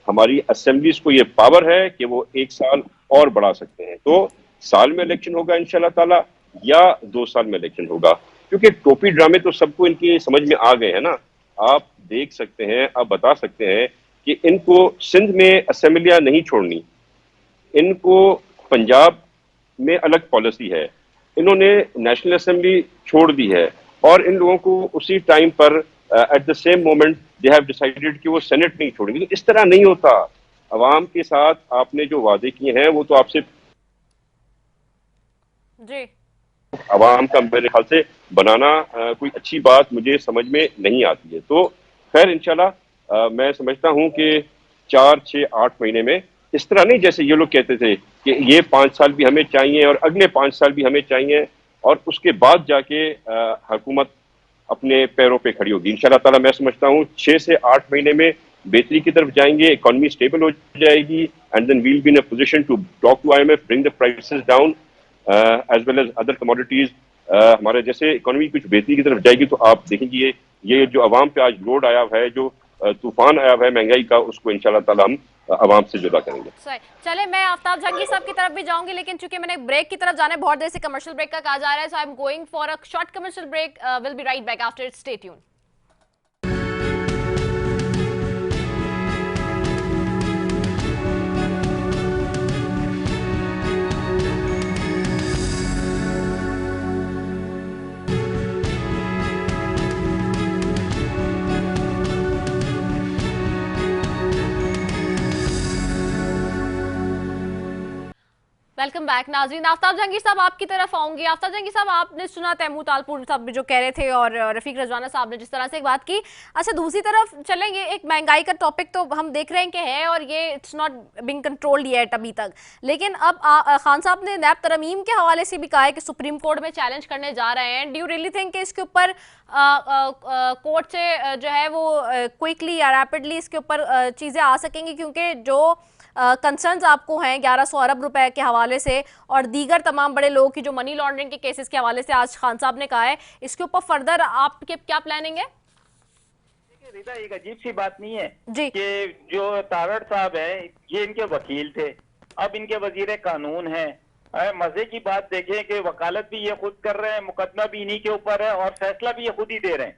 हमारी असेंबलीज को ये पावर है कि वो 1 साल और बढ़ा सकते हैं। तो साल में इलेक्शन होगा इंशाल्लाह ताला, या 2 साल में इलेक्शन होगा, क्योंकि टोपी ड्रामे तो सबको इनकी समझ में आ गए हैं ना। आप देख सकते हैं, आप बता सकते हैं कि इनको सिंध में असेंबलियां नहीं छोड़नी, इनको पंजाब में अलग पॉलिसी है, इन्होंने नेशनल असेंबली छोड़ दी है, और इन लोगों को उसी टाइम पर at the same moment they have decided कि वो सेनेट नहीं छोड़ेंगे। तो इस तरह नहीं होता। अवाम के साथ आपने जो वादे किए हैं वो तो आपसे जी, अवाम का मेरे ख्याल से बनाना कोई अच्छी बात मुझे समझ में नहीं आती है। तो खैर इंशाल्लाह मैं समझता हूं कि 4, 6, 8 महीने में, इस तरह नहीं जैसे ये लोग कहते थे कि ये 5 साल भी हमें चाहिए और अगले 5 साल भी हमें चाहिए, और उसके बाद जाके हुकूमत अपने पैरों पे खड़ी होगी इंशाल्लाह ताला। मैं समझता हूँ 6 से 8 महीने में बेहतरी की तरफ जाएंगे, इकोनॉमी स्टेबल हो जाएगी, and then we'll be in a position to talk to IMF, bring the prices down as well as other commodities. हमारे जैसे इकोनॉमी कुछ बेहतरी की तरफ जाएगी तो आप देखेंगे ये जो अवाम पे आज लोड आया है, जो तूफान आया है महंगाई का, उसको इंशाल्लाह ताला हम अवाम से जुदा करेंगे। सही। चले, मैं आफ्ताब जहांगीर साहब की तरफ भी जाऊंगी, लेकिन चूंकि मैंने ब्रेक की तरफ जाना है, बहुत देर से कमर्शियल ब्रेक का कहा जा रहा है, so I am going for a short commercial break. Will be right back after it, stay tune. Welcome back नाजरीन। आफ्ताब जहांगीर साहब आपकी तरफ आऊंगी। आफ्ताब जहांगीर साहब, आपने सुना तैमूर तालपुर साहब भी जो कह रहे थे, और रफीक रजवाना साहब ने जिस तरह से बात की। अच्छा, दूसरी तरफ चलेंगे, एक महंगाई का टॉपिक तो हम देख रहे हैं कि है, और ये it's not being controlled yet अभी तक, लेकिन अब खान साहब ने नैब तरमीम के हवाले से भी कहा है कि सुप्रीम कोर्ट में चैलेंज करने जा रहे हैं। डू यू रियली थिंक कि इसके ऊपर कोर्ट से जो है वो क्विकली या रैपिडली इसके ऊपर चीज़ें आ सकेंगी, क्योंकि जो कंसर्न्स आपको हैं 1100 अरब रुपए के हवाले से और दीगर तमाम बड़े लोगों की जो मनी लॉन्ड्रिंग के केसेस के हवाले से आज खान साहब ने कहा है, इसके ऊपर फर्दर आपके क्या प्लानिंग है? रिदा, एक अजीब सी बात नहीं है जी कि जो तारड़ साहब है ये इनके वकील थे, अब इनके वजीर कानून हैं। मजे की बात देखें कि वकालत भी ये खुद कर रहे हैं, मुकदमा भी इन्हीं के ऊपर है, और फैसला भी ये खुद ही दे रहे हैं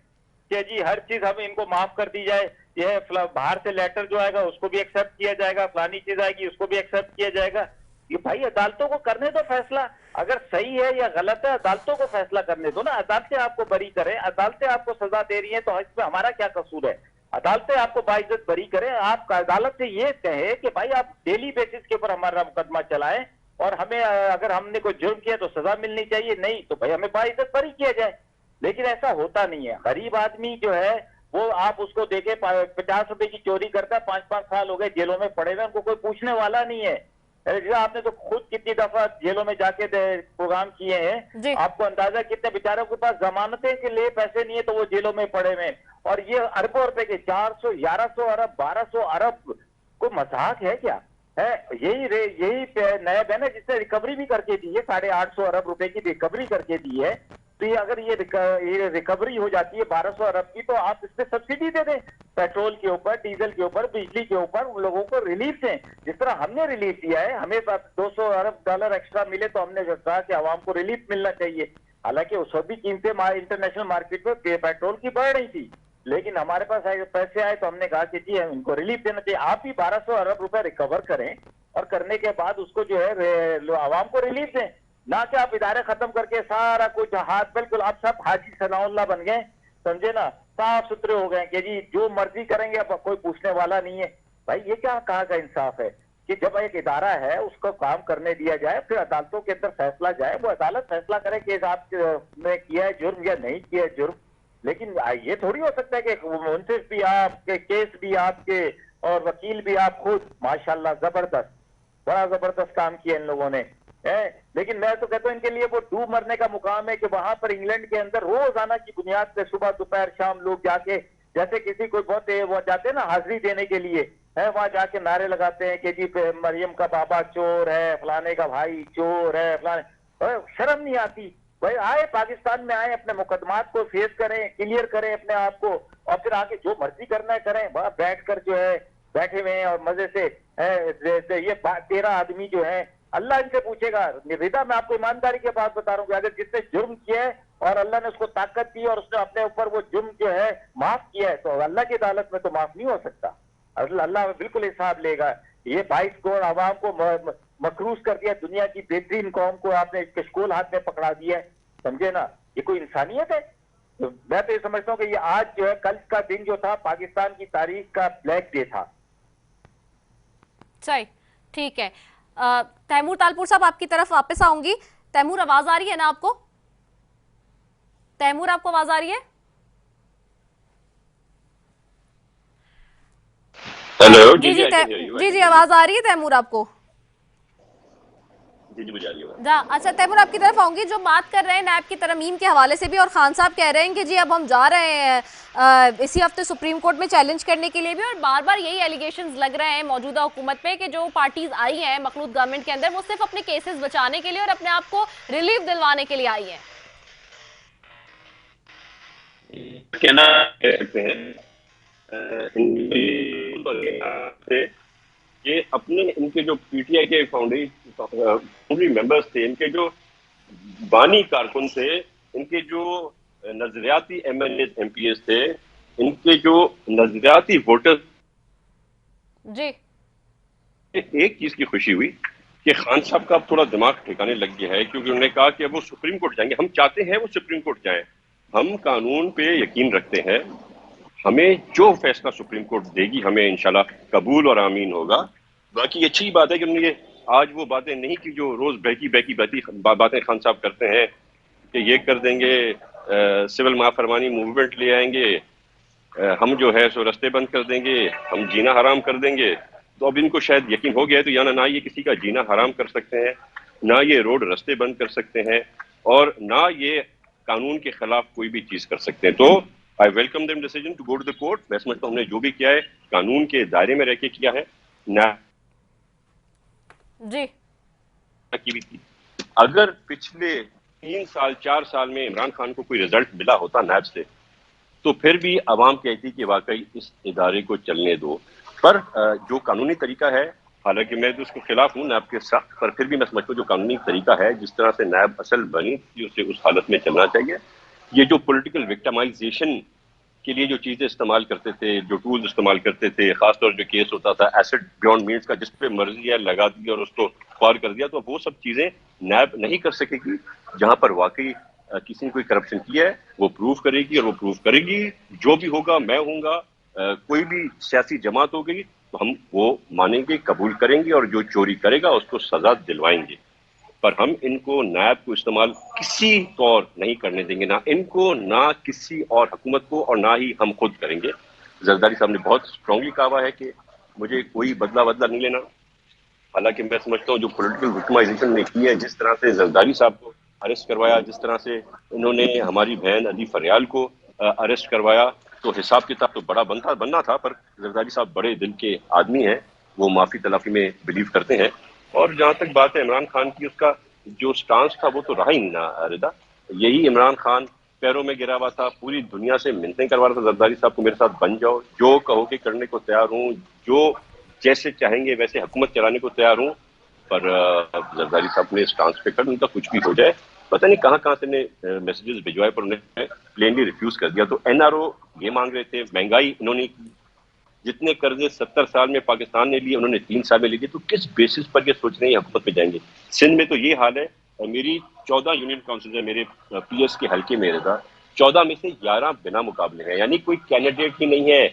कि जी हर चीज हम इनको माफ कर दी जाए। यह बाहर से लेटर जो आएगा उसको भी एक्सेप्ट किया जाएगा, फलानी चीज आएगी उसको भी एक्सेप्ट किया जाएगा। ये भाई अदालतों को करने दो फैसला, अगर सही है या गलत है अदालतों को फैसला करने दो ना। अदालतें आपको बरी करें, अदालतें आपको सजा दे रही हैं तो इसमें हमारा क्या कसूर है? अदालतें आपको बाइज्जत बरी करें। आप अदालत से ये कहे कि भाई आप डेली बेसिस के ऊपर हमारा मुकदमा चलाएं, और हमें अगर हमने कोई जुर्म किया तो सजा मिलनी चाहिए, नहीं तो भाई हमें बाइज्जत बरी किया जाए। लेकिन ऐसा होता नहीं है। गरीब आदमी जो है वो आप उसको देखे 50 रुपए की चोरी करता है, 5-5 साल हो गए जेलों में पड़े हुए, उनको कोई पूछने वाला नहीं है। आपने तो खुद कितनी दफा जेलों में जाके प्रोग्राम किए हैं, आपको अंदाजा कितने बेचारों के पास जमानतें के लिए पैसे नहीं है तो वो जेलों में पड़े हुए। और ये अरबों रुपए के 400, 1100 अरब, 1200 अरब को मजाक है क्या? है यही नैब है ना जिसने रिकवरी भी करके दी है, 850 अरब रुपए की रिकवरी करके दी है। तो ये अगर ये रिकवरी हो जाती है 1200 अरब की, तो आप इस पे सब्सिडी दे दें, पेट्रोल के ऊपर, डीजल के ऊपर, बिजली के ऊपर, उन लोगों को रिलीफ दें जिस तरह हमने रिलीफ दिया है। हमें $200 अरब एक्स्ट्रा मिले तो हमने कहा कि आवाम को रिलीफ मिलना चाहिए। हालांकि उस वक्त भी कीमतें इंटरनेशनल मार्केट में पेट्रोल की बढ़ रही थी, लेकिन हमारे पास पैसे आए तो हमने कहा कि जी इनको रिलीफ देना चाहिए। आप भी 1200 अरब रुपए रिकवर करें और करने के बाद उसको जो है आवाम को रिलीफ दें, ना कि आप इदारे खत्म करके सारा कुछ हाथ बिल्कुल आप सब हाजी सनाउल्लाह बन गए, समझे ना, साफ सुथरे हो गए कि जी जो मर्जी करेंगे, अब कोई पूछने वाला नहीं है। भाई ये क्या कहा का इंसाफ है कि जब एक इदारा है उसको काम करने दिया जाए, फिर अदालतों के अंदर फैसला जाए, वो अदालत फैसला करे कि आपने किया है जुर्म या नहीं किया है जुर्म। लेकिन ये थोड़ी हो सकता है कि मुंसिफ भी आपके, केस भी आपके और वकील भी आप खुद, माशाल्लाह जबरदस्त, बड़ा जबरदस्त काम किया इन लोगों ने है। लेकिन मैं तो कहता हूं इनके लिए वो डूब मरने का मुकाम है कि वहां पर इंग्लैंड के अंदर रोजाना की बुनियाद पे सुबह दोपहर शाम लोग जाके, जैसे किसी कोई बहुत वो जाते हैं ना हाजिरी देने के लिए है, वहां जाके नारे लगाते हैं कि जी मरियम का बाबा चोर है, फलाने का भाई चोर है, फलाने। शर्म नहीं आती भाई? आए पाकिस्तान में आए, अपने मुकदमात को फेस करें, क्लियर करें अपने आप को, और फिर आगे जो मर्जी करना है करें। वहां बैठ कर जो है बैठे हुए हैं और मजे से ये 13 आदमी जो है, अल्लाह इनसे पूछेगा। रिदा मैं आपको ईमानदारी के बात बता रहा हूँ कि अगर जिसने जुर्म किया है और अल्लाह ने उसको ताकत दी और उसने अपने ऊपर वो जुर्म जो है माफ किया है, तो अल्लाह की अदालत में तो माफ नहीं हो सकता। अल्लाह बिल्कुल हिसाब लेगा। ये 22 करोड़ आवाम को मकरूज कर दिया, दुनिया की बेहतरीन कौम को आपने कशकोल हाथ में पकड़ा दिया है, समझे ना, ये कोई इंसानियत है? तो मैं तो ये समझता हूँ कि ये आज जो है, कल का दिन जो था पाकिस्तान की तारीख का ब्लैक डे था। सही, ठीक है। तैमूर तालपुर साहब आपकी तरफ वापस आऊंगी। तैमूर आवाज आ रही है ना आपको? तैमूर आपको आवाज आ रही है? हेलो जी जी आवाज आ रही है तैमूर आपको? जी मुझे आ रही है। अच्छा तैमूर आपकी तरफ आऊंगी। जो बात कर रहे हैं नैब की तरमीम के हवाले से भी, और खान साहब कह रहे हैं कि जी अब हम जा रहे हैं इसी हफ्ते सुप्रीम कोर्ट में चैलेंज करने के लिए भी, और बार बार यही एलिगेशंस लग रहे हैं मौजूदा हुकूमत पे कि जो पार्टीज आई हैं मखलूत गवर्नमेंट के अंदर, वो सिर्फ अपने केसेस बचाने के लिए और अपने आप को रिलीफ दिलवाने के लिए आई है। कहना कहते हैं ये अपने इनके जो पीटीआई के फाउंडरी मेंबर्स थे, इनके जो बानी कारकुन थे, इनके जो नजरियाती एमएलए एमपीएस थे, इनके जो नजरियाती वोटर जी, एक चीज की खुशी हुई कि खान साहब का थोड़ा दिमाग ठिकाने लग गया है, क्योंकि उन्होंने कहा कि वो सुप्रीम कोर्ट जाएंगे। हम चाहते हैं वो सुप्रीम कोर्ट जाएं, हम कानून पे यकीन रखते हैं, हमें जो फैसला सुप्रीम कोर्ट देगी हमें इंशाल्लाह कबूल और आमीन होगा। बाकी अच्छी बात है कि उन्होंने आज वो बातें नहीं की जो रोज बहकी बातें खान साहब करते हैं कि ये कर देंगे, सिविल माफरमानी मूवमेंट ले आएंगे, हम जो है सो रास्ते बंद कर देंगे, हम जीना हराम कर देंगे। तो अब इनको शायद यकीन हो गया है, तो या ना ये किसी का जीना हराम कर सकते हैं, ना ये रोड रास्ते बंद कर सकते हैं, और ना ये कानून के खिलाफ कोई भी चीज कर सकते हैं। तो I welcome them decision to go to the court. मैं समझता हूं हमने जो भी किया है कानून के दायरे में रह के किया है ना जी की भी थी। अगर पिछले 3 साल 4 साल में इमरान खान को कोई रिजल्ट मिला होता नैब से, तो फिर भी आवाम कहती कि वाकई इस इदारे को चलने दो। पर जो कानूनी तरीका है, हालांकि मैं तो उसके खिलाफ हूँ नैब के साथ, पर फिर भी मैं समझता हूँ जो कानूनी तरीका है, जिस तरह से नैब असल बनी थी उसे उस हालत में चलना चाहिए। ये जो पॉलिटिकल विक्टिमाइजेशन के लिए जो चीजें इस्तेमाल करते थे, जो टूल्स इस्तेमाल करते थे, खासतौर जो केस होता था एसिड बियॉन्ड मीन्स का, जिस पे मर्जी है लगा दिया और उसको पार कर दिया, तो वो सब चीजें नैब नहीं कर सकेगी। जहां पर वाकई किसी ने कोई करप्शन किया है वो प्रूव करेगी, और वो प्रूव करेगी जो भी होगा, मैं होऊंगा, कोई भी सियासी जमात हो गई, तो हम वो मानेंगे, कबूल करेंगे, और जो चोरी करेगा उसको सजा दिलवाएंगे। पर हम इनको नैब को इस्तेमाल किसी तौर नहीं करने देंगे, ना इनको, ना किसी और हुकूमत को, और ना ही हम खुद करेंगे। जरदारी साहब ने बहुत स्ट्रांगली कहा है कि मुझे कोई बदला नहीं लेना। हालांकि मैं समझता हूँ जो पॉलिटिकल विक्टिमाइजेशन ने की है, जिस तरह से जरदारी साहब को अरेस्ट करवाया, जिस तरह से इन्होंने हमारी बहन अली फरियाल को अरेस्ट करवाया, तो हिसाब किताब तो बड़ा बनना था। पर जरदारी साहब बड़े दिल के आदमी हैं, वो माफी तलाफी में बिलीव करते हैं। और जहां तक बात है इमरान खान की, उसका जो स्टांस था वो तो रहा ही नहीं ना रिदा। यही इमरान खान पैरों में गिरा हुआ था, पूरी दुनिया से मिन्नतें करवा रहा था जरदारी साहब को, मेरे साथ बन जाओ, जो कहोगे करने को तैयार हूँ, जो जैसे चाहेंगे वैसे हुकूमत चलाने को तैयार हूँ। पर जरदारी साहब ने स्टांस पे कर, उनका कुछ भी हो जाए, पता नहीं कहाँ कहाँ से मैसेजेस भिजवाए पर उन्हें प्लेनली रिफ्यूज कर दिया। तो एनआरओ ये मांग रहे थे, महंगाई इन्होंने, जितने कर्जे 70 साल में पाकिस्तान ने लिए उन्होंने 3 साल में लिए, तो किस बेसिस पर ये सोच रहे हैं हुकूमत में जाएंगे। सिंध में तो ये हाल है, मेरी 14 यूनियन काउंसिल है मेरे पीएस के हल्के में था, 14 में से 11 बिना मुकाबले हैं, यानी कोई कैंडिडेट ही नहीं है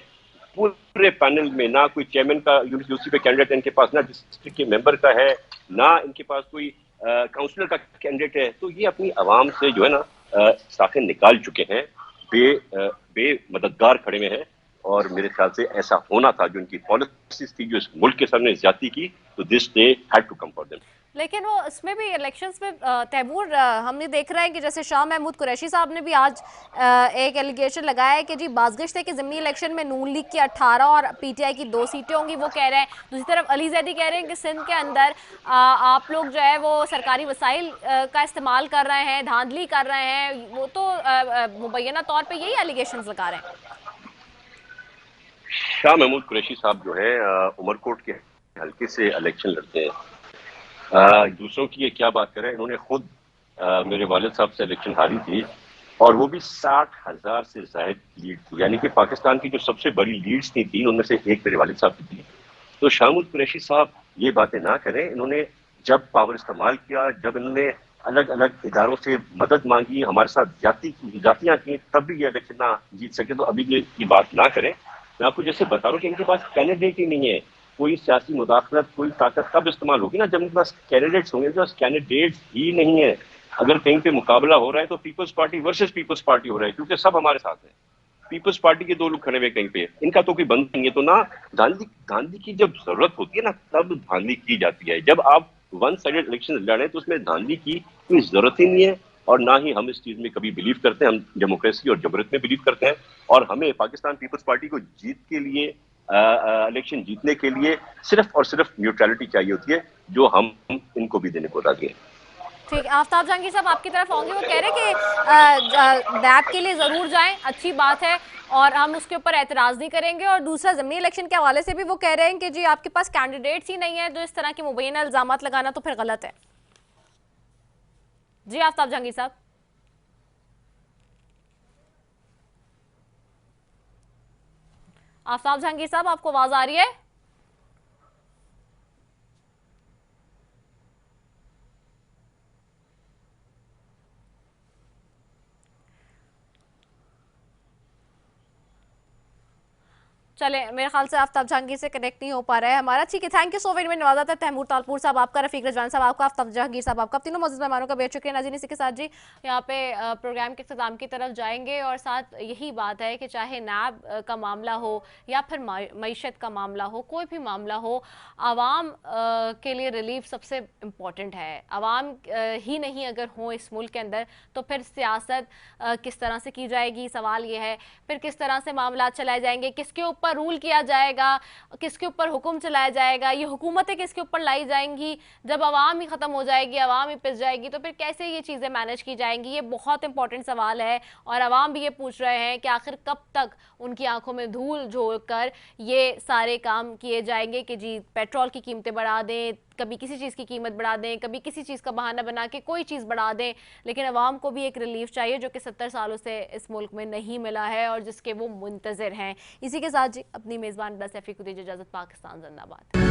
पूरे पैनल में। ना कोई चेयरमैन का यूनिवर्सिटी पे कैंडिडेट है इनके पास, ना डिस्ट्रिक्ट के मेंबर का है, ना इनके पास कोई काउंसलर का कैंडिडेट है। तो ये अपनी आवाम से जो है ना साखें निकाल चुके हैं, बे मददगार खड़े में हैं। और मेरे ख्याल से ऐसा होना था, जो इनकी पॉलिसीज थी, जो इस मुल्क के सामने ज्यादती की, तो this day had to come for them. लेकिन वो इसमें भी इलेक्शंस में तैमूर हमने देख रहे हैं कि जैसे शाह महमूद कुरैशी साहब ने भी आज एक एलिगेशन लगाया है कि जी बाज़गिश्त है कि ज़मीनी इलेक्शन में नून लीग की 18 और पीटीआई की 2 सीटें होंगी, वो कह रहे हैं। दूसरी तरफ अली जैदी कह रहे हैं कि सिंध के अंदर आप लोग जो है वो सरकारी वसाइल का इस्तेमाल कर रहे हैं, धांधली कर रहे हैं। वो तो मुबैना तौर पर यही एलिगेशन लगा रहे हैं। शाह महमूद कुरैशी साहब जो है उमरकोट के हल्के से इलेक्शन लड़ते हैं। दूसरों की ये क्या बात करें, इन्होंने खुद मेरे वालिद साहब से इलेक्शन हारी थी, और वो भी 60,000 से ज़ायद लीड थी, यानी कि पाकिस्तान की जो सबसे बड़ी लीड्स थी 3 उनमें से एक मेरे वालिद साहब की थी। तो शाह महमूद कुरैशी साहब ये बातें ना करें। इन्होंने जब पावर इस्तेमाल किया, जब इन्होंने अलग अलग इदारों से मदद मांगी, हमारे साथ जातियाँ की, तब भी ये इलेक्शन ना जीत सके। तो अभी ये बात ना करें। मैं आपको जैसे बता रहा हूँ कि इनके पास कैंडिडेट ही नहीं है। कोई सियासी मुदाखलत, कोई ताकत तब इस्तेमाल होगी ना जब इनके पास कैंडिडेट्स होंगे। इनके पास कैंडिडेट्स ही नहीं है। अगर कहीं पे मुकाबला हो रहा है तो पीपल्स पार्टी वर्सेस पीपल्स पार्टी हो रहा है, क्योंकि सब हमारे साथ है। पीपल्स पार्टी के 2 लोग खड़े हुए कहीं पे, इनका तो कोई बंद नहीं है। तो ना धांधली की जब जरूरत होती है ना, तब धांधली की जाती है। जब आप वन साइडेड इलेक्शन लड़े तो उसमें धांधली की कोई जरूरत ही नहीं है, और ना ही हम इस चीज में कभी बिलीव करते हैं। हम डेमोक्रेसी और जमहूरियत में बिलीव करते हैं, और हमें पाकिस्तान पीपल्स पार्टी को जीत के लिए, इलेक्शन जीतने के लिए सिर्फ और सिर्फ न्यूट्रलिटी चाहिए होती है, जो हम इनको भी देने को राजी हैं। ठीक है, आफ्ताब जहांगीर साहब आपकी तरफ होंगे। वो कह रहे कि नैब के लिए ज़रूर जाएं, अच्छी बात है, और हम उसके ऊपर एतराज़ नहीं करेंगे। और दूसरा ज़मीनी इलेक्शन के हवाले से भी वो कह रहे हैं कि जी आपके पास कैंडिडेट्स ही नहीं है, तो इस तरह के मुबैना इल्ज़ामात लगाना तो फिर गलत है। जी आफ्ताब जहांगीर साहब। आफ्ताब जहांगीर साहब, आपको आवाज आ रही है? चले, मेरे ख्याल से आफ्ताब जहांगीर से कनेक्ट नहीं हो पा रहा है हमारा। ठीक है, thank you so very much. नवाजा था तैमूर तालपुर साहब आपका, रफीक रजवान साहब आपका, आफ्ताब जहांगीर साहब आपका, तीनों मौजूद मेहमानों का बेहद शुक्रिया। नाज़रीन, इसी के साथ जी यहाँ पे प्रोग्राम के इख्तिताम की तरफ जाएंगे, और साथ यही बात है कि चाहे नैब का मामला हो या फिर मईशत का मामला हो, कोई भी मामला हो, आवाम के लिए रिलीफ सबसे इम्पॉर्टेंट है। आवाम ही नहीं अगर हो इस मुल्क के अंदर, तो फिर सियासत किस तरह से की जाएगी, सवाल ये है। फिर किस तरह से मामला चलाए जाएंगे, किसके ऊपर रूल किया जाएगा, किसके ऊपर हुक्म चलाया जाएगा, ये हुकूमतें किसके ऊपर लाई जाएंगी। जब आवाम ही खत्म हो जाएगी, आवाम ही पिस जाएगी, तो फिर कैसे ये चीज़ें मैनेज की जाएंगी, ये बहुत इंपॉर्टेंट सवाल है। और आवाम भी ये पूछ रहे हैं कि आखिर कब तक उनकी आंखों में धूल झोंक कर ये सारे काम किए जाएंगे कि जी पेट्रोल की कीमतें बढ़ा दें, कभी किसी चीज़ की कीमत बढ़ा दें, कभी किसी चीज़ का बहाना बना के कोई चीज़ बढ़ा दें। लेकिन अवाम को भी एक रिलीफ चाहिए, जो कि 70 सालों से इस मुल्क में नहीं मिला है और जिसके वो मुंतज़िर हैं। इसी के साथ जी अपनी मेज़बान सैफी को दीजिए इजाज़त। पाकिस्तान जिंदाबाद।